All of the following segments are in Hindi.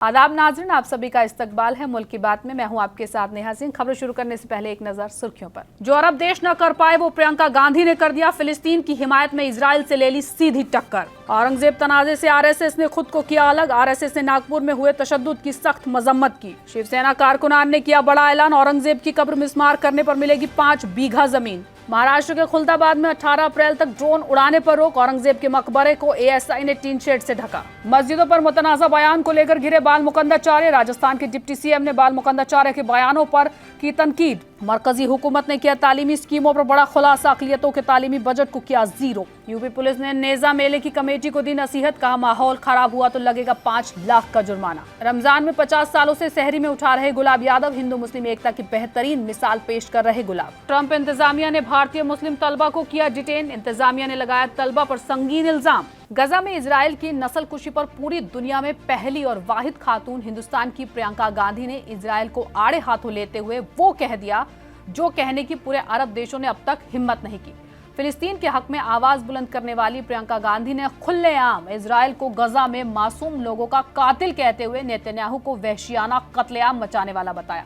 आदाब नाज़रीन, आप सभी का इस्तकबाल है मुल्क की बात में। मैं हूं आपके साथ नेहा सिंह। खबरें शुरू करने से पहले एक नजर सुर्खियों पर। जो अरब देश न कर पाए वो प्रियंका गांधी ने कर दिया। फिलिस्तीन की हिमायत में इजराइल से ले ली सीधी टक्कर। औरंगजेब तनाजे से आरएसएस ने खुद को किया अलग। आरएसएस ने नागपुर में हुए तशद्दुद की सख्त मजम्मत की। शिवसेना कारकुनान ने किया बड़ा ऐलान। औरंगजेब की कब्र मिस्मार करने पर मिलेगी 5 बीघा जमीन। महाराष्ट्र के खुलदाबाद में 18 अप्रैल तक ड्रोन उड़ाने पर रोक। औरंगजेब के मकबरे को एएसआई ने टीन शेड से ढका। मस्जिदों पर मुतनाज़ा बयान को लेकर घिरे बाल मुकंदाचार्य। राजस्थान के डिप्टी सीएम ने बाल मुकंदाचार्य के बयानों पर की तनकीद। मरकजी हुकूमत ने किया तालीमी स्कीमों पर बड़ा खुलासा। अक़लियतों के तालीमी बजट को किया जीरो। यूपी पुलिस ने नेजा मेले की कमेटी को दी नसीहत। कहा माहौल खराब हुआ तो लगेगा 5 लाख का जुर्माना। रमजान में 50 सालों से सहरी में उठा रहे गुलाब यादव। हिंदू मुस्लिम एकता की बेहतरीन मिसाल पेश कर रहे गुलाब। ट्रंप इंतजामिया ने भारतीय मुस्लिम तलबा को किया डिटेन। इंतजामिया ने लगाया तलबा पर संगीन इल्जाम। गजा में इजराइल की नस्लकुशी पर पूरी दुनिया में पहली और वाहिद खातून हिंदुस्तान की प्रियंका गांधी ने इजराइल को आड़े हाथों लेते हुए वो कह दिया जो कहने की पूरे अरब देशों ने अब तक हिम्मत नहीं की। फिलिस्तीन के हक में आवाज बुलंद करने वाली प्रियंका गांधी ने खुलेआम इजराइल को गजा में मासूम लोगों का कातिल कहते हुए नेतन्याहू को वहशियाना कत्लेआम मचाने वाला बताया।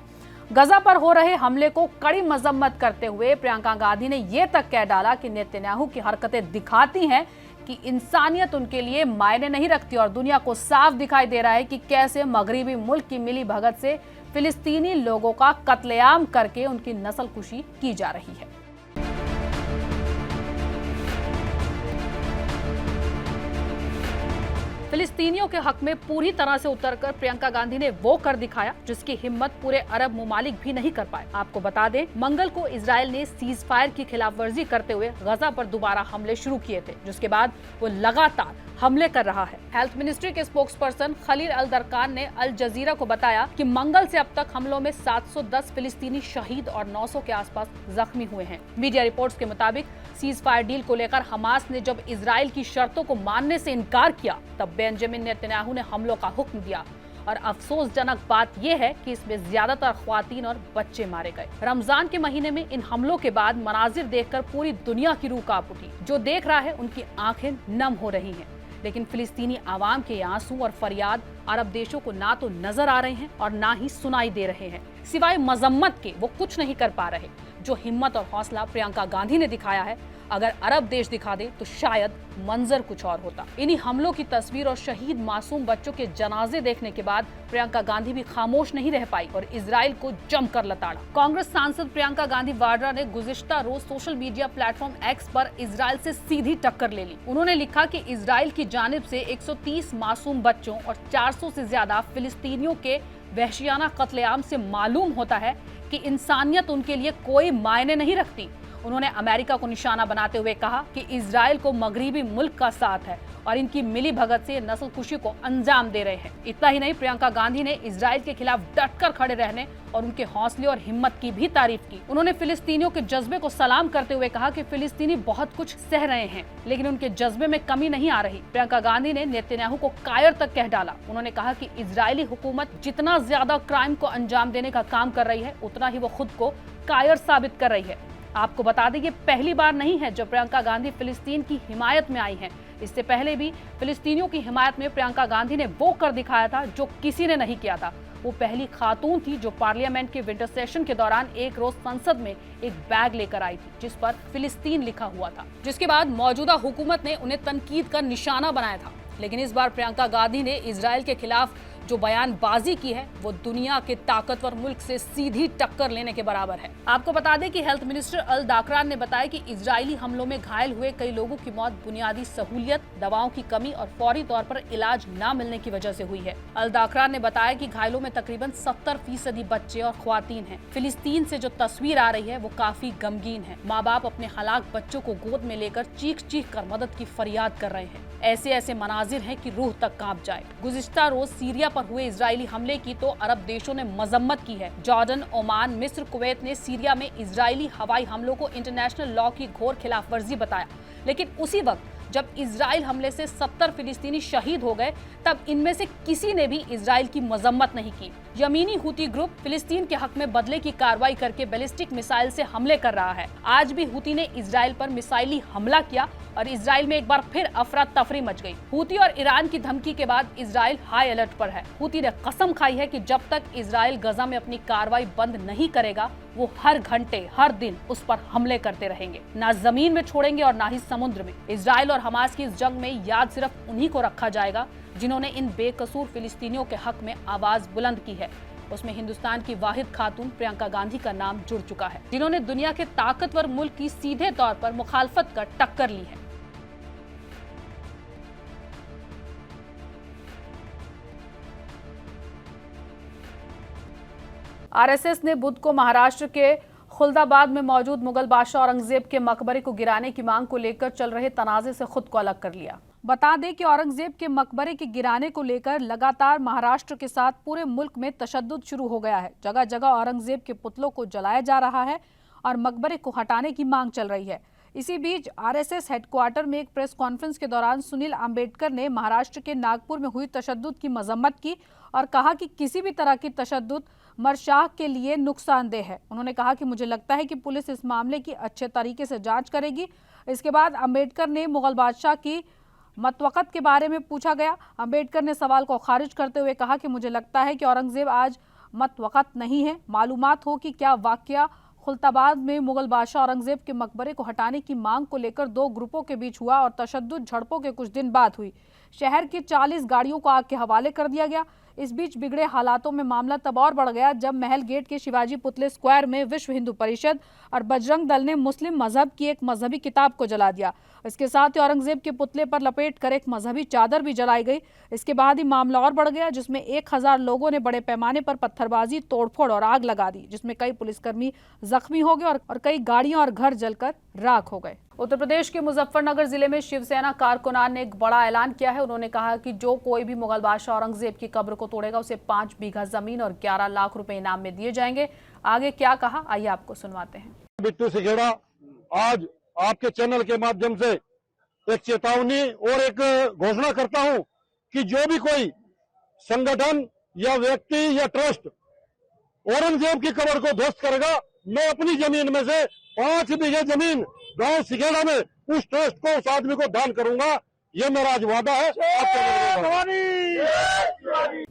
गजा पर हो रहे हमले को कड़ी मजम्मत करते हुए प्रियंका गांधी ने यह तक कह डाला कि नेतन्याहू की हरकतें दिखाती हैं कि इंसानियत उनके लिए मायने नहीं रखती और दुनिया को साफ दिखाई दे रहा है कि कैसे मगरिबी मुल्क की मिली भगत से फिलिस्तीनी लोगों का कत्लेआम करके उनकी नस्लकुशी की जा रही है। फिलिस्तीनियों के हक में पूरी तरह से उतरकर प्रियंका गांधी ने वो कर दिखाया जिसकी हिम्मत पूरे अरब मुमालिक भी नहीं कर पाए। आपको बता दें, मंगल को इजराइल ने सीज फायर की खिलाफवर्जी करते हुए गजा पर दोबारा हमले शुरू किए थे, जिसके बाद वो लगातार हमले कर रहा है। हेल्थ मिनिस्ट्री के स्पोक्सपर्सन खलील अल दरकान ने अल जजीरा को बताया कि मंगल से अब तक हमलों में 710 फिलिस्तीनी शहीद और 900 के आसपास जख्मी हुए हैं। मीडिया रिपोर्ट्स के मुताबिक सीज फायर डील को लेकर हमास ने जब इजराइल की शर्तों को मानने से इनकार किया तब बेंजामिन नेतन्याहू ने हमलों का हुक्म दिया। और अफसोसजनक बात यह है कि इसमें ज्यादातर ख्वातीन और बच्चे मारे गए। रमजान के महीने में इन हमलों के बाद मनाजिर देखकर पूरी दुनिया की रूह कांप उठी। जो देख रहा है उनकी आंखें नम हो रही हैं। लेकिन फिलिस्तीनी आवाम के आंसू और फरियाद अरब देशों को ना तो नजर आ रहे हैं और ना ही सुनाई दे रहे हैं। सिवाय मजम्मत के वो कुछ नहीं कर पा रहे। जो हिम्मत और हौसला प्रियंका गांधी ने दिखाया है, अगर अरब देश दिखा दे तो शायद मंजर कुछ और होता। इन्हीं हमलों की तस्वीर और शहीद मासूम बच्चों के जनाजे देखने के बाद प्रियंका गांधी भी खामोश नहीं रह पाई और इजराइल को जमकर लताड़ा। कांग्रेस सांसद प्रियंका गांधी वाड्रा ने गुज़िश्ता रोज सोशल मीडिया प्लेटफॉर्म एक्स पर इजराइल से सीधी टक्कर ले ली। उन्होंने लिखा कि इजराइल की जानिब से 130 मासूम बच्चों और 400 से ज्यादा फिलिस्तीनियों के वहशियाना कत्लेआम से मालूम होता है कि इंसानियत उनके लिए कोई मायने नहीं रखती। उन्होंने अमेरिका को निशाना बनाते हुए कहा कि इजराइल को मगरिबी मुल्क का साथ है और इनकी मिली भगत से नस्लकुशी को अंजाम दे रहे हैं। इतना ही नहीं, प्रियंका गांधी ने इजराइल के खिलाफ डटकर खड़े रहने और उनके हौसले और हिम्मत की भी तारीफ की। उन्होंने फिलिस्तीनियों के जज्बे को सलाम करते हुए कहा कि फिलिस्तीनी बहुत कुछ सह रहे हैं लेकिन उनके जज्बे में कमी नहीं आ रही। प्रियंका गांधी ने नेतन्याहू को कायर तक कह डाला। उन्होंने कहा कि इजरायली हुकूमत जितना ज्यादा क्राइम को अंजाम देने का काम कर रही है उतना ही वो खुद को कायर साबित कर रही है। आपको बता दें, ये पहली बार नहीं है जब प्रियंका गांधी फिलिस्तीन की हिमायत में आई हैं। इससे पहले भी फिलिस्तीनियों की हिमायत में प्रियंका गांधी ने वो कर दिखाया था जो किसी ने नहीं किया था। वो पहली खातून थी जो पार्लियामेंट के विंटर सेशन के दौरान एक रोज संसद में एक बैग लेकर आई थी जिस पर फिलिस्तीन लिखा हुआ था, जिसके बाद मौजूदा हुकूमत ने उन्हें तनकीद का निशाना बनाया था। लेकिन इस बार प्रियंका गांधी ने इजराइल के खिलाफ जो बयानबाजी की है वो दुनिया के ताकतवर मुल्क से सीधी टक्कर लेने के बराबर है। आपको बता दें कि हेल्थ मिनिस्टर अल दाकरान ने बताया कि इजरायली हमलों में घायल हुए कई लोगों की मौत बुनियादी सहूलियत, दवाओं की कमी और फौरी तौर पर इलाज न मिलने की वजह से हुई है। अल दाकरान ने बताया कि घायलों में तकरीबन 70% बच्चे और ख्वातीन हैं। फिलिस्तीन से जो तस्वीर आ रही है वो काफी गमगीन है। माँ बाप अपने हलाक बच्चों को गोद में लेकर चीख चीख कर मदद की फरियाद कर रहे हैं। ऐसे ऐसे मनाजिर हैं कि रूह तक कांप जाए। गुज़िश्ता रोज सीरिया पर हुए इजरायली हमले की तो अरब देशों ने मजम्मत की है। जॉर्डन, ओमान, मिस्र, कुवैत ने सीरिया में इजरायली हवाई हमलों को इंटरनेशनल लॉ की घोर खिलाफवर्जी बताया। लेकिन उसी वक्त जब इजराइल हमले से 70 फिलिस्तीनी शहीद हो गए तब इनमें से किसी ने भी इजराइल की मजम्मत नहीं की। यमीनी हुती ग्रुप फिलिस्तीन के हक में बदले की कार्रवाई करके बैलिस्टिक मिसाइल से हमले कर रहा है। आज भी हुती ने इजराइल पर मिसाइली हमला किया और इजराइल में एक बार फिर अफरा तफरी मच गई। हुती और ईरान की धमकी के बाद इजराइल हाई अलर्ट पर है। हुती ने कसम खाई है कि जब तक इजराइल गजा में अपनी कार्रवाई बंद नहीं करेगा वो हर घंटे हर दिन उस पर हमले करते रहेंगे, ना जमीन में छोड़ेंगे और ना ही समुद्र में। इजराइल और हमास की इस जंग में याद सिर्फ उन्हीं को रखा जाएगा जिन्होंने इन बेकसूर फिलिस्तीनियों के हक में आवाज बुलंद की है। उसमें हिंदुस्तान की वाहिद खातून प्रियंका गांधी का नाम जुड़ चुका है, जिन्होंने दुनिया के ताकतवर मुल्क की सीधे तौर पर मुखालफत कर टक्कर ली है। आरएसएस ने बुध को महाराष्ट्र के खुलदाबाद में मौजूद मुगल बादशाह औरंगजेब के मकबरे को गिराने की मांग को लेकर चल रहे तनाजे से खुद को अलग कर लिया। बता दें कि औरंगजेब के मकबरे के गिराने को लेकर लगातार महाराष्ट्र के साथ पूरे मुल्क में तशद्दुद शुरू हो गया है। जगह जगह औरंगजेब के पुतलों को जलाया जा रहा है और मकबरे को हटाने की मांग चल रही है। इसी बीच आरएसएस हेडक्वार्टर में एक प्रेस कॉन्फ्रेंस के दौरान सुनील अंबेडकर ने महाराष्ट्र के नागपुर में हुई तशद्दुद की मजम्मत की और कहा कि किसी भी तरह की तशद्दुद मरशाह के लिए नुकसानदेह है। उन्होंने कहा कि मुझे लगता है कि पुलिस इस मामले की अच्छे तरीके से जांच करेगी। इसके बाद अंबेडकर ने मुगल बादशाह की मतवक़त के बारे में पूछा गया। अंबेडकर ने सवाल को खारिज करते हुए कहा कि मुझे लगता है कि औरंगजेब आज मतवक़त नहीं है। मालूमात हो कि क्या वाकया खुलताबाद में मुगल बादशाह औरंगजेब के मकबरे को हटाने की मांग को लेकर दो ग्रुपों के बीच हुआ और तशद्दुद झड़पों के कुछ दिन बाद हुई। शहर की 40 गाड़ियों को आग के हवाले कर दिया गया। इस बीच बिगड़े हालातों में मामला तब और बढ़ गया जब महल गेट के शिवाजी पुतले स्क्वायर में विश्व हिंदू परिषद और बजरंग दल ने मुस्लिम मजहब की एक मजहबी किताब को जला दिया। इसके साथ ही औरंगजेब के पुतले पर लपेट कर एक मजहबी चादर भी जलाई गई। इसके बाद ही मामला और बढ़ गया जिसमें 1000 लोगों ने बड़े पैमाने पर पत्थरबाजी, तोड़फोड़ और आग लगा दी, जिसमें कई पुलिसकर्मी जख्मी हो गए और कई गाड़ियां और घर जलकर राख हो गए। उत्तर प्रदेश के मुजफ्फरनगर जिले में शिवसेना कारकुनान ने एक बड़ा ऐलान किया है। उन्होंने कहा कि जो कोई भी मुगल बादशाह औरंगजेब की कब्र को तोड़ेगा उसे 5 बीघा जमीन और 11 लाख रुपए इनाम में दिए जाएंगे। आगे क्या कहा, आइए आपको सुनवाते हैं। बिट्टू सिखेड़ा आज आपके चैनल के माध्यम से एक चेतावनी और एक घोषणा करता हूं कि जो भी कोई संगठन या व्यक्ति या ट्रस्ट औरंगजेब की कब्र को ध्वस्त करेगा, मैं अपनी जमीन में से 5 बीघे जमीन गांव सिखेड़ा में उस ट्रस्ट को, उस आदमी को दान करूंगा। ये मेरा आज वादा है।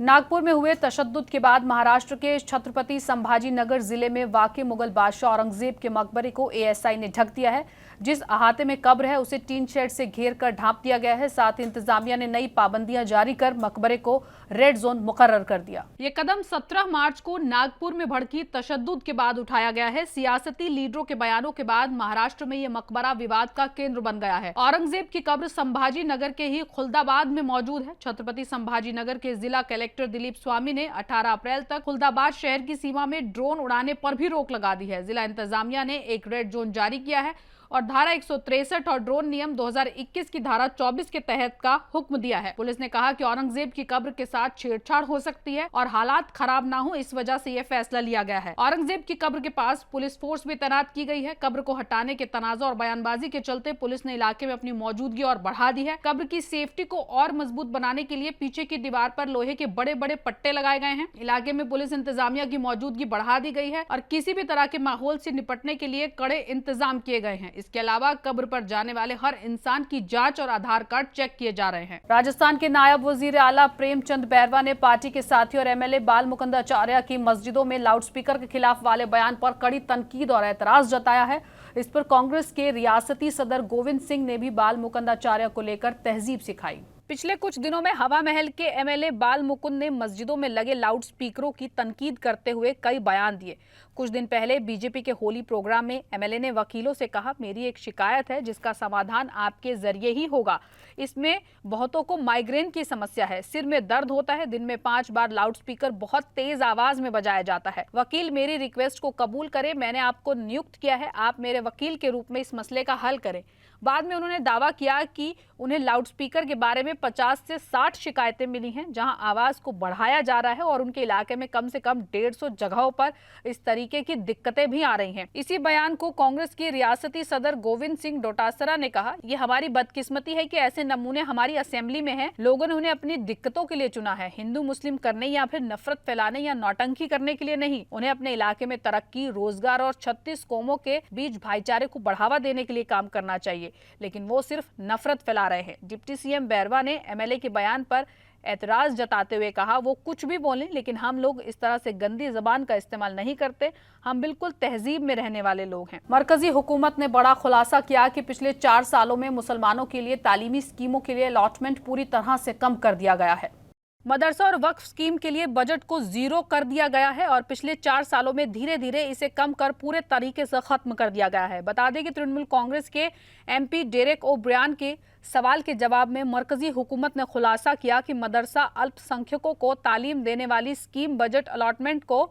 नागपुर में हुए तशद्दुद के बाद महाराष्ट्र के छत्रपति संभाजी नगर जिले में वाक़ मुगल बादशाह औरंगजेब के मकबरे को एएसआई ने ढक दिया है। जिस अहाते में कब्र है उसे टीन शेड से घेर कर ढांप दिया गया है। साथ ही इंतजामिया ने नई पाबंदियां जारी कर मकबरे को रेड जोन मुकर्रर कर दिया। ये कदम 17 मार्च को नागपुर में भड़की तशद्दुद के बाद उठाया गया है। सियासती लीडरों के बयानों के बाद महाराष्ट्र में ये मकबरा विवाद का केंद्र बन गया है। औरंगजेब की कब्र संभाजी नगर के ही खुलदाबाद में मौजूद है। छत्रपति संभाजी नगर के जिला कलेक्टर दिलीप स्वामी ने 18 अप्रैल तक खुलदाबाद शहर की सीमा में ड्रोन उड़ाने पर भी रोक लगा दी है। जिला इंतजामिया ने एक रेड जोन जारी किया है और धारा 163 और ड्रोन नियम 2021 की धारा 24 के तहत का हुक्म दिया है। पुलिस ने कहा कि औरंगजेब की कब्र के साथ छेड़छाड़ हो सकती है और हालात खराब ना हो, इस वजह से यह फैसला लिया गया है। औरंगजेब की कब्र के पास पुलिस फोर्स भी तैनात की गई है। कब्र को हटाने के तनाजा और बयानबाजी के चलते पुलिस ने इलाके में अपनी मौजूदगी और बढ़ा दी है। कब्र की सेफ्टी को और मजबूत बनाने के लिए पीछे की दीवार पर लोहे के बड़े बड़े पट्टे लगाए गए हैं। इलाके में पुलिस इंतजामिया की मौजूदगी बढ़ा दी गई है और किसी भी तरह के माहौल से निपटने के लिए कड़े इंतजाम किए गए हैं। इसके अलावा कब्र पर जाने वाले हर इंसान की जांच और आधार कार्ड चेक किए जा रहे हैं। राजस्थान के नायब वजीर आला प्रेमचंद बैरवा ने पार्टी के साथी और एमएलए बाल मुकुंद आचार्य की मस्जिदों में लाउडस्पीकर के खिलाफ वाले बयान पर कड़ी तनकीद और एतराज जताया है। इस पर कांग्रेस के रियासती सदर गोविंद सिंह ने भी बाल मुकुंद आचार्य को लेकर तहजीब सिखाई। पिछले कुछ दिनों में हवा महल के एमएलए बाल मुकुंद ने मस्जिदों में लगे लाउड स्पीकरों की तनकीद करते हुए कई बयान दिए। कुछ दिन पहले बीजेपी के होली प्रोग्राम में एमएलए ने वकीलों से कहा, मेरी एक शिकायत है जिसका समाधान आपके जरिए ही होगा। इसमें बहुतों को माइग्रेन की समस्या है, सिर में दर्द होता है, दिन में 5 बार लाउड स्पीकर बहुत तेज आवाज में बजाया जाता है। वकील मेरी रिक्वेस्ट को कबूल करें, मैंने आपको नियुक्त किया है, आप मेरे वकील के रूप में इस मसले का हल करें। बाद में उन्होंने दावा किया कि उन्हें लाउडस्पीकर के बारे में 50 से 60 शिकायतें मिली हैं जहां आवाज को बढ़ाया जा रहा है और उनके इलाके में कम से कम 150 जगहों पर इस तरीके की दिक्कतें भी आ रही हैं। इसी बयान को कांग्रेस के रियासती सदर गोविंद सिंह डोटासरा ने कहा, ये हमारी बदकिस्मती है कि ऐसे नमूने हमारी असेंबली में हैं। लोगों ने उन्हें अपनी दिक्कतों के लिए चुना है, हिंदू मुस्लिम करने या फिर नफरत फैलाने या नौटंकी करने के लिए नहीं। उन्हें अपने इलाके में तरक्की, रोजगार और 36 कौमों के बीच भाईचारे को बढ़ावा देने के लिए काम करना चाहिए, लेकिन वो सिर्फ नफरत फैला रहे हैं। डिप्टी सीएम बैरवा ने एमएलए के बयान पर एतराज जताते हुए कहा, वो कुछ भी बोलें लेकिन हम लोग इस तरह से गंदी जबान का इस्तेमाल नहीं करते, हम बिल्कुल तहजीब में रहने वाले लोग हैं। मरकजी हुकूमत ने बड़ा खुलासा किया कि पिछले 4 सालों में मुसलमानों के लिए तालीमी स्कीमों के लिए अलॉटमेंट पूरी तरह से कम कर दिया गया है। मदरसा और वक्फ स्कीम के लिए बजट को 0 कर दिया गया है और पिछले 4 सालों में धीरे धीरे इसे कम कर पूरे तरीके से खत्म कर दिया गया है। बता दें कि तृणमूल कांग्रेस के एमपी डेरेक ओब्रायन के सवाल के जवाब में मरकजी हुकूमत ने खुलासा किया कि मदरसा अल्पसंख्यकों को तालीम देने वाली स्कीम बजट अलॉटमेंट को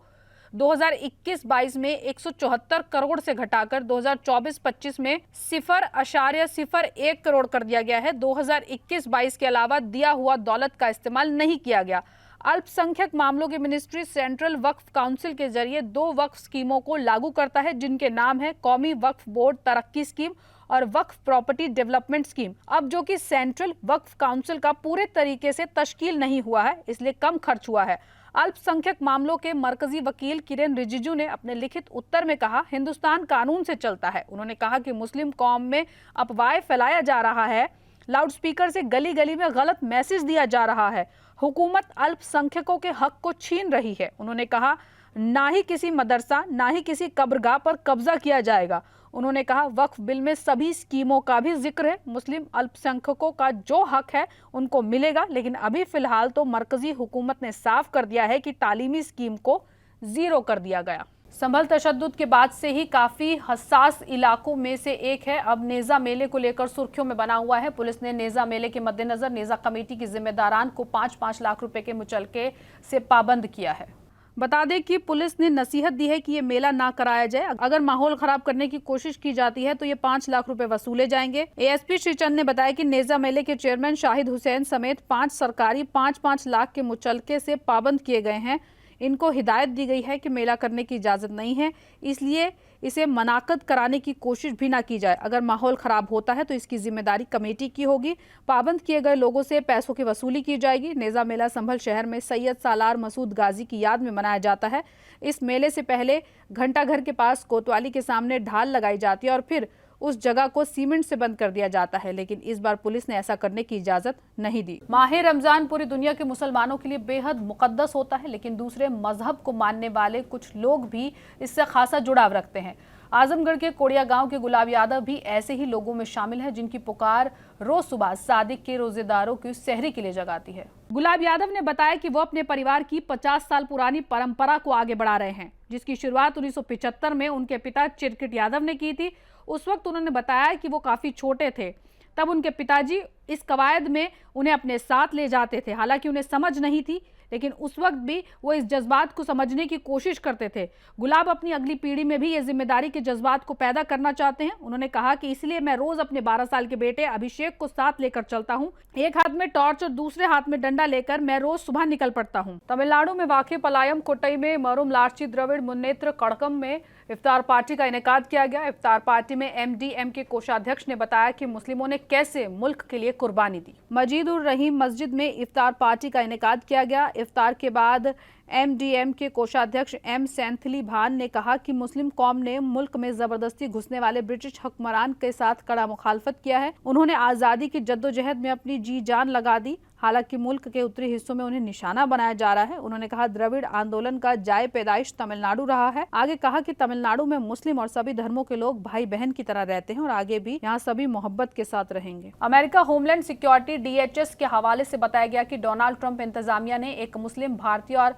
2021-22 में 174 करोड़ से घटाकर 2024-25 में 0.01 करोड़ कर दिया गया है। 2021-22 के अलावा दिया हुआ दौलत का इस्तेमाल नहीं किया गया। अल्पसंख्यक मामलों की मिनिस्ट्री सेंट्रल वक्फ काउंसिल के जरिए 2 वक्फ स्कीमों को लागू करता है, जिनके नाम है कौमी वक्फ बोर्ड तरक्की स्कीम और वक्फ प्रॉपर्टी डेवलपमेंट स्कीम। अब जो कि सेंट्रल वक्फ काउंसिल का पूरे तरीके से तश्कील नहीं हुआ है, इसलिए कम खर्च हुआ है। अल्पसंख्यक मामलों के मरकजी वकील किरेन रिजिजू ने अपने लिखित उत्तर में कहा, हिंदुस्तान कानून से चलता है। उन्होंने कहा कि मुस्लिम कौम में अफवाह फैलाया जा रहा है, लाउडस्पीकर से गली गली में गलत मैसेज दिया जा रहा है, हुकूमत अल्पसंख्यकों के हक को छीन रही है। उन्होंने कहा, ना ही किसी मदरसा ना ही किसी कब्रगाह पर कब्जा किया जाएगा। उन्होंने कहा, वक्फ बिल में सभी स्कीमों का भी जिक्र है, मुस्लिम अल्पसंख्यकों का जो हक है उनको मिलेगा, लेकिन अभी फिलहाल तो मरकजी हुकूमत ने साफ कर दिया है कि तालीमी स्कीम को 0 कर दिया गया। संभल तशद्दुद के बाद से ही काफी हसास इलाकों में से एक है। अब नेजा मेले को लेकर सुर्खियों में बना हुआ है। पुलिस ने नेजा मेले के मद्देनजर नेजा कमेटी की जिम्मेदारान को 5-5 लाख रुपए के मुचलके से पाबंद किया है। बता दें कि पुलिस ने नसीहत दी है कि ये मेला ना कराया जाए। अगर माहौल खराब करने की कोशिश की जाती है तो ये 5 लाख रुपए वसूले जाएंगे। एएसपी श्री चंद ने बताया कि नेजा मेले के चेयरमैन शाहिद हुसैन समेत 5 सरकारी 5-5 लाख के मुचलके से पाबंद किए गए हैं। इनको हिदायत दी गई है कि मेला करने की इजाज़त नहीं है, इसलिए इसे मनाकद कराने की कोशिश भी ना की जाए। अगर माहौल ख़राब होता है तो इसकी जिम्मेदारी कमेटी की होगी। पाबंद किए गए लोगों से पैसों की वसूली की जाएगी। नेज़ा मेला संभल शहर में सैयद सालार मसूद गाजी की याद में मनाया जाता है। इस मेले से पहले घंटाघर के पास कोतवाली के सामने ढाल लगाई जाती है और फिर उस जगह को सीमेंट से बंद कर दिया जाता है, लेकिन इस बार पुलिस ने ऐसा करने की इजाजत नहीं दी। माह रमजान पूरी दुनिया के मुसलमानों के लिए बेहद मुकद्दस होता है, लेकिन दूसरे मजहब को मानने वाले कुछ लोग भी इससे खासा जुड़ाव रखते हैं। आजमगढ़ के कोड़िया गांव के गुलाब यादव भी ऐसे ही लोगों में शामिल है, जिनकी पुकार रोज सुबह सादिक के रोजेदारों की सहरी के लिए जगाती है। गुलाब यादव ने बताया कि वो अपने परिवार की 50 साल पुरानी परंपरा को आगे बढ़ा रहे हैं, जिसकी शुरुआत 1975 में उनके पिता चिरकिट यादव ने की थी। उस वक्त उन्होंने बताया कि वो काफी छोटे थे, तब उनके पिताजी इस कवायद में उन्हें अपने साथ ले जाते थे। हालांकि उन्हें समझ नहीं थी, लेकिन उस वक्त भी वो इस जज्बात को समझने की कोशिश करते थे। गुलाब अपनी अगली पीढ़ी में भी ये जिम्मेदारी के जज्बात को पैदा करना चाहते हैं। उन्होंने कहा कि इसलिए मैं रोज अपने 12 साल के बेटे अभिषेक को साथ लेकर चलता हूँ। एक हाथ में टॉर्च और दूसरे हाथ में डंडा लेकर मैं रोज सुबह निकल पड़ता हूँ। तमिलनाडु में वाक़ पलायम कोट्टई में मरुम लार्ची द्रविड़ मुन्नेत्र कड़कम में इफ्तार पार्टी का इनेकाद किया गया। इफ्तार पार्टी में एमडीएम के कोषाध्यक्ष ने बताया कि मुस्लिमों ने कैसे मुल्क के लिए कुर्बानी दी। मजीद उर रहीम मस्जिद में इफ्तार पार्टी का इनेकाद किया गया। इफ्तार के बाद एमडीएम के कोषाध्यक्ष एम सेंथली भान ने कहा कि मुस्लिम कौम ने मुल्क में जबरदस्ती घुसने वाले ब्रिटिश हुक्मरान के साथ कड़ा मुखालफत किया है। उन्होंने आज़ादी की जद्दोजहद में अपनी जी जान लगा दी। हालांकि मुल्क के उत्तरी हिस्सों में उन्हें निशाना बनाया जा रहा है। उन्होंने कहा द्रविड़ आंदोलन का जाए पैदाइश तमिलनाडु रहा है। आगे कहा कि तमिलनाडु में मुस्लिम और सभी धर्मों के लोग भाई बहन की तरह रहते हैं और आगे भी यहाँ सभी मोहब्बत के साथ रहेंगे। अमेरिका होमलैंड सिक्योरिटी DHS के हवाले से बताया गया कि डोनाल्ड ट्रंप इंतजामिया ने एक मुस्लिम भारतीय और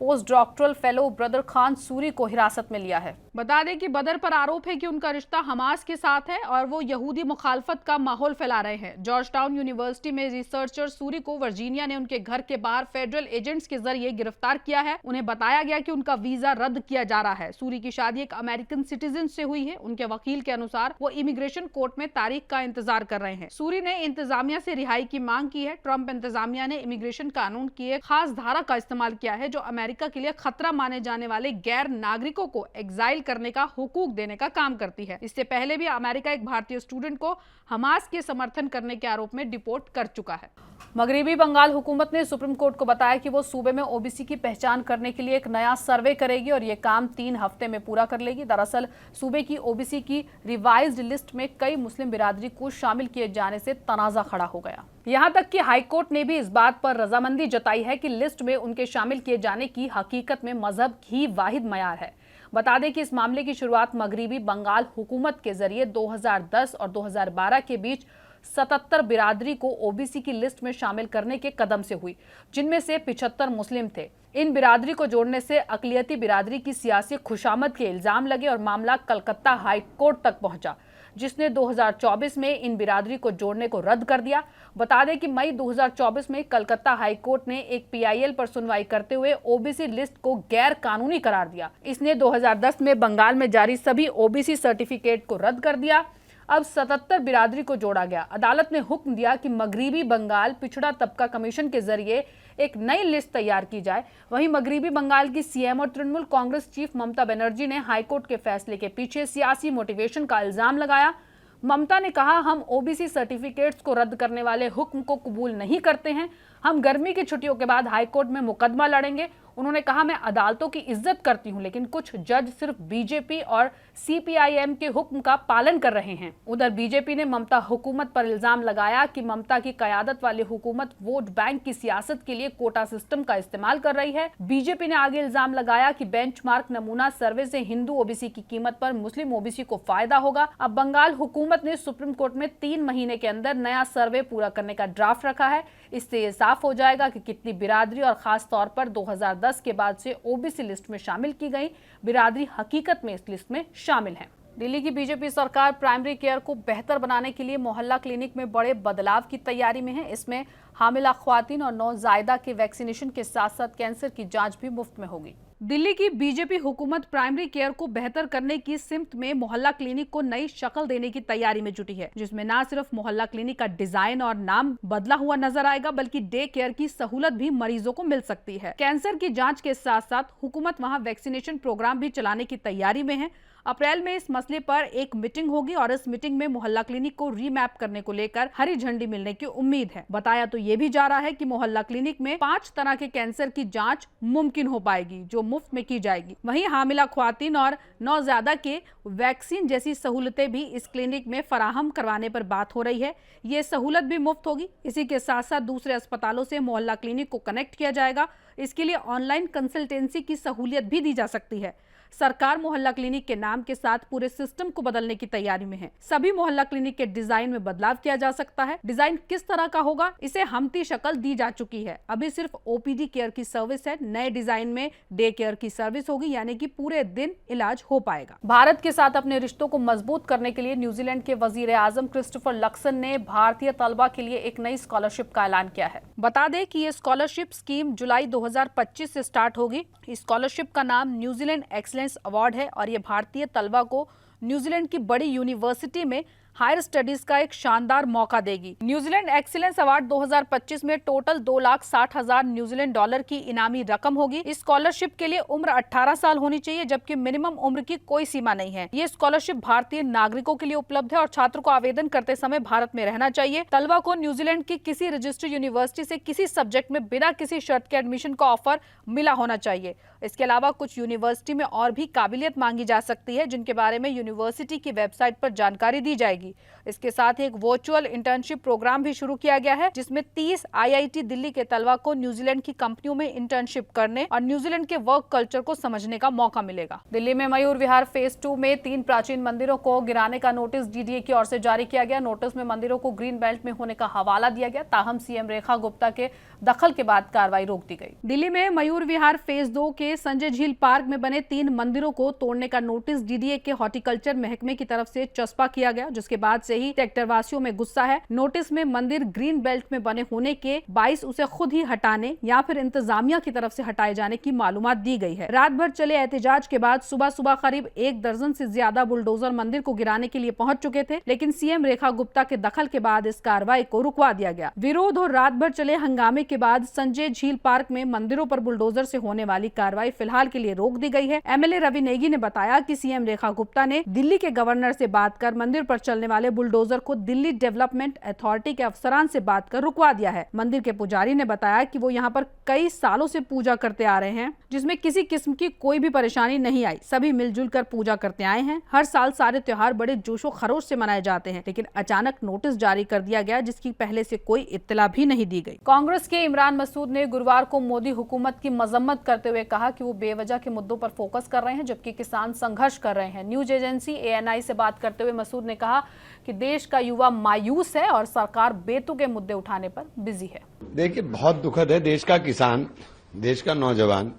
post doctoral fellow brother Khan Suri को हिरासत में लिया है। बता दें कि बदर पर आरोप है कि उनका रिश्ता हमास के साथ है और वो यहूदी मुखालफत का माहौल फैला रहे हैं। जॉर्ज टाउन यूनिवर्सिटी में रिसर्चर सूरी को वर्जीनिया ने उनके घर के बाहर फेडरल एजेंट्स के जरिए गिरफ्तार किया है। उन्हें बताया गया कि उनका वीजा रद्द किया जा रहा है। सूरी की शादी एक अमेरिकन सिटीजन से हुई है। उनके वकील के अनुसार वो इमिग्रेशन कोर्ट में तारीख का इंतजार कर रहे हैं। सूरी ने इंतजामिया से रिहाई की मांग की है। ट्रंप इंतजामिया ने इमिग्रेशन कानून की एक खास धारा का इस्तेमाल किया है जो अमेरिका के लिए खतरा माने जाने वाले गैर नागरिकों को एग्जाइल करने का हुकूक देने का काम करती है। इससे पहले भी अमेरिका एक भारतीय स्टूडेंट को हमास के समर्थन करने के आरोप में डिपोर्ट कर चुका है। मगरिबी बंगाल हुकूमत ने सुप्रीम कोर्ट को बताया कि वो सूबे में ओबीसी की पहचान करने के लिए एक नया सर्वे करेगी और ये काम 3 हफ्ते में पूरा कर लेगी। दरअसल सूबे की ओबीसी की रिवाइज्ड लिस्ट में कई मुस्लिम बिरादरी को शामिल किए जाने से तनाजा खड़ा हो गया। यहाँ तक कि हाईकोर्ट ने भी इस बात पर रजामंदी जताई है कि लिस्ट में उनके शामिल किए जाने की हकीकत में मजहब ही वाहिद मयार है। बता दें कि इस मामले की शुरुआत मगरिबी बंगाल हुकूमत के जरिए 2010 और 2012 के बीच 77 बिरादरी को ओबीसी की लिस्ट में शामिल करने के कदम से हुई, जिनमें से 75 मुस्लिम थे। इन बिरादरी को जोड़ने से अकलियती बिरादरी की सियासी खुशामद के इल्जाम लगे और मामला कलकत्ता हाई कोर्ट तक पहुंचा, जिसने 2024 में इन बिरादरी को जोड़ने को रद्द कर दिया। बता दें कि मई 2024 में कलकत्ता हाई कोर्ट ने एक पीआईएल पर सुनवाई करते हुए ओबीसी लिस्ट को गैर कानूनी करार दिया। इसने 2010 में बंगाल में जारी सभी ओबीसी सर्टिफिकेट को रद्द कर दिया। अब 77 बिरादरी को जोड़ा गया। अदालत ने हुक्म दिया कि मगरिबी बंगाल पिछड़ा तबका कमीशन के जरिए एक नई लिस्ट तैयार की जाए। वहीं मगरिबी बंगाल की सीएम और तृणमूल कांग्रेस चीफ ममता बनर्जी ने हाईकोर्ट के फैसले के पीछे सियासी मोटिवेशन का इल्जाम लगाया। ममता ने कहा, हम ओबीसी सर्टिफिकेट्स को रद्द करने वाले हुक्म को कबूल नहीं करते हैं। हम गर्मी की छुट्टियों के बाद हाईकोर्ट में मुकदमा लड़ेंगे। उन्होंने कहा, मैं अदालतों की इज्जत करती हूं, लेकिन कुछ जज सिर्फ बीजेपी और सीपीआईएम के हुक्म का पालन कर रहे हैं। उधर बीजेपी ने ममता हुकूमत पर इल्जाम लगाया कि ममता की कयादत वाली हुकूमत वोट बैंक की सियासत के लिए कोटा सिस्टम का इस्तेमाल कर रही है। बीजेपी ने आगे इल्जाम लगाया कि बेंचमार्क नमूना सर्वे से हिंदू ओबीसी की कीमत पर मुस्लिम ओबीसी को फायदा होगा। अब बंगाल हुकूमत ने सुप्रीम कोर्ट में 3 महीने के अंदर नया सर्वे पूरा करने का ड्राफ्ट रखा है। इससे ये साफ हो जाएगा कि कितनी बिरादरी और खास तौर पर 2010 के बाद से ओबीसी लिस्ट में शामिल की गई बिरादरी हकीकत में इस लिस्ट में शामिल है। दिल्ली की बीजेपी सरकार प्राइमरी केयर को बेहतर बनाने के लिए मोहल्ला क्लिनिक में बड़े बदलाव की तैयारी में है। इसमें हामिला ख्वातीन और नौजायदा के वैक्सीनेशन के साथ साथ कैंसर की जांच भी मुफ्त में होगी। दिल्ली की बीजेपी हुकूमत प्राइमरी केयर को बेहतर करने की सिमत में मोहल्ला क्लिनिक को नई शक्ल देने की तैयारी में जुटी है, जिसमें न सिर्फ मोहल्ला क्लिनिक का डिजाइन और नाम बदला हुआ नजर आएगा, बल्कि डे केयर की सहूलत भी मरीजों को मिल सकती है। कैंसर की जांच के साथ साथ हुकूमत वहां वैक्सीनेशन प्रोग्राम भी चलाने की तैयारी में है। अप्रैल में इस मसले पर एक मीटिंग होगी और इस मीटिंग में मोहल्ला क्लिनिक को रीमैप करने को लेकर हरी झंडी मिलने की उम्मीद है। बताया तो ये भी जा रहा है कि मोहल्ला क्लिनिक में 5 तरह के कैंसर की जांच मुमकिन हो पाएगी, जो मुफ्त में की जाएगी। वहीं हामिला ख्वातीन और नौजायदा के वैक्सीन जैसी सहूलतें भी इस क्लिनिक में फराहम करवाने पर बात हो रही है। ये सहूलत भी मुफ्त होगी। इसी के साथ साथ दूसरे अस्पतालों से मोहल्ला क्लिनिक को कनेक्ट किया जाएगा। इसके लिए ऑनलाइन कंसल्टेंसी की सहूलियत भी दी जा सकती है। सरकार मोहल्ला क्लिनिक के नाम के साथ पूरे सिस्टम को बदलने की तैयारी में है। सभी मोहल्ला क्लिनिक के डिजाइन में बदलाव किया जा सकता है। डिजाइन किस तरह का होगा, इसे हमती शक्ल दी जा चुकी है। अभी सिर्फ ओपीडी केयर की सर्विस है। नए डिजाइन में डे केयर की सर्विस होगी, यानी कि पूरे दिन इलाज हो पाएगा। भारत के साथ अपने रिश्तों को मजबूत करने के लिए न्यूजीलैंड के वजीर आजम क्रिस्टोफर लक्सन ने भारतीय तलबा के लिए एक नई स्कॉलरशिप का ऐलान किया है। बता दें कि ये स्कॉलरशिप स्कीम जुलाई 2025 से स्टार्ट होगी। इस स्कॉलरशिप का नाम न्यूजीलैंड एक्सीलेंस अवार्ड है और ये भारतीय तलबा को न्यूजीलैंड की बड़ी यूनिवर्सिटी में हायर स्टडीज का एक शानदार मौका देगी। न्यूजीलैंड एक्सीलेंस अवार्ड 2025 में टोटल 2,60,000 न्यूजीलैंड डॉलर की इनामी रकम होगी। इस स्कॉलरशिप के लिए उम्र 18 साल होनी चाहिए, जबकि मिनिमम उम्र की कोई सीमा नहीं है। ये स्कॉलरशिप भारतीय नागरिकों के लिए उपलब्ध है और छात्र को आवेदन करते समय भारत में रहना चाहिए। तलबा को न्यूजीलैंड की किसी रजिस्टर्ड यूनिवर्सिटी से किसी सब्जेक्ट में बिना किसी शर्त के एडमिशन का ऑफर मिला होना चाहिए। इसके अलावा कुछ यूनिवर्सिटी में और भी काबिलियत मांगी जा सकती है, जिनके बारे में यूनिवर्सिटी की वेबसाइट पर जानकारी दी जाएगी। जाएगी। इसके साथ ही एक वर्चुअल इंटर्नशिप प्रोग्राम भी शुरू किया गया है, जिसमें 30 IIT दिल्ली के तलबा को न्यूजीलैंड की कंपनियों में इंटर्नशिप करने और न्यूजीलैंड के वर्क कल्चर को समझने का मौका मिलेगा। दिल्ली में मयूर विहार फेज 2 में 3 प्राचीन मंदिरों को गिराने का नोटिस DDA की ओर से जारी किया गया। नोटिस में मंदिरों को ग्रीन बेल्ट में होने का हवाला दिया गया, ताहम CM रेखा गुप्ता के दखल के बाद कार्रवाई रोक दी गई। दिल्ली में मयूर विहार फेज 2 के संजय झील पार्क में बने 3 मंदिरों को तोड़ने का नोटिस DDA के हॉर्टिकल्चर महकमे की तरफ से चस्पा किया गया, जिसके बाद से ही सेक्टर वासियों में गुस्सा है। नोटिस में मंदिर ग्रीन बेल्ट में बने होने के बाइस उसे खुद ही हटाने या फिर इंतजामिया की तरफ से हटाए जाने की मालूमात दी गई है। रात भर चले एहतजाज के बाद सुबह सुबह करीब 1 दर्जन से ज्यादा बुलडोजर मंदिर को गिराने के लिए पहुंच चुके थे, लेकिन CM रेखा गुप्ता के दखल के बाद इस कार्रवाई को रुकवा दिया गया। विरोध और रात भर चले हंगामे के बाद संजय झील पार्क में मंदिरों पर बुलडोजर से होने वाली कार्रवाई फिलहाल के लिए रोक दी गई है। MLA रवि नेगी ने बताया कि CM रेखा गुप्ता ने दिल्ली के गवर्नर से बात कर मंदिर पर चलने वाले बुलडोजर को दिल्ली डेवलपमेंट अथॉरिटी के अफसरान से बात कर रुकवा दिया है। मंदिर के पुजारी ने बताया कि वो यहाँ पर कई सालों से पूजा करते आ रहे हैं, जिसमें किसी किस्म की कोई भी परेशानी नहीं आई। सभी मिलजुल कर पूजा करते आए हैं। हर साल सारे त्योहार बड़े जोशो खरोश से मनाए जाते हैं, लेकिन अचानक नोटिस जारी कर दिया गया, जिसकी पहले से कोई इत्तला भी नहीं दी गई। कांग्रेस के इमरान मसूद ने गुरुवार को मोदी हुकूमत की मजम्मत करते हुए कहा कि वो बेवजह के मुद्दों पर फोकस कर रहे हैं, जबकि किसान संघर्ष कर रहे हैं। न्यूज एजेंसी ANI से बात करते हुए मसूद ने कहा कि देश का युवा मायूस है और सरकार बेतुके मुद्दे उठाने पर बिजी है। देखिए, बहुत दुखद है। देश का किसान, देश का नौजवान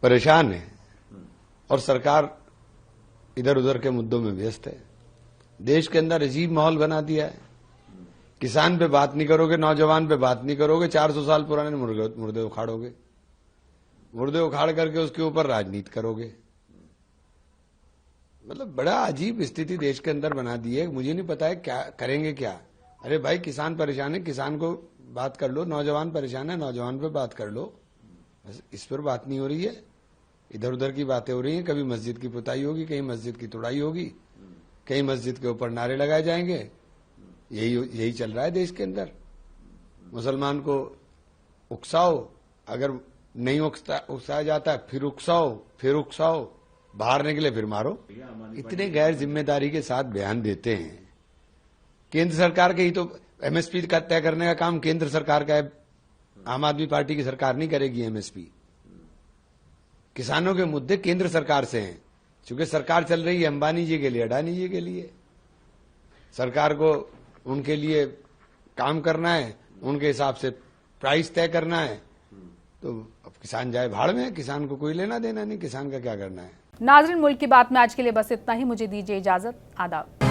परेशान है और सरकार इधर उधर के मुद्दों में व्यस्त है। देश के अंदर अजीब माहौल बना दिया है। किसान पे बात नहीं करोगे, नौजवान पे बात नहीं करोगे, 400 साल पुराने मुर्दे उखाड़ोगे, मुर्दे उखाड़ करके उसके ऊपर राजनीति करोगे। मतलब बड़ा अजीब स्थिति देश के अंदर बना दी है। मुझे नहीं पता है क्या करेंगे क्या। अरे भाई, किसान परेशान है, किसान को बात कर लो। नौजवान परेशान है, नौजवान पे बात कर लो। बस इस पर बात नहीं हो रही है, इधर उधर की बातें हो रही हैं। कभी मस्जिद की पुताई होगी, कहीं मस्जिद की तोड़ाई होगी, कहीं मस्जिद के ऊपर नारे लगाए जाएंगे। यही चल रहा है देश के अंदर। मुसलमान को उकसाओ, अगर नहीं उकसाया जाता फिर उकसाओ, बाहर निकले फिर मारो। इतने गैर जिम्मेदारी के साथ बयान देते हैं। केंद्र सरकार के ही तो MSP का तय करने का काम केंद्र सरकार का है। आम आदमी पार्टी की सरकार नहीं करेगी MSP। किसानों के मुद्दे केंद्र सरकार से हैं, क्योंकि सरकार चल रही है अंबानी जी के लिए, अडानी जी के लिए। सरकार को उनके लिए काम करना है, उनके हिसाब से प्राइस तय करना है। तो अब किसान जाए भाड़ में, किसान को कोई लेना देना नहीं, किसान का क्या करना है। नाज़रीन, मुल्क की बात में आज के लिए बस इतना ही। मुझे दीजिए इजाजत। आदाब।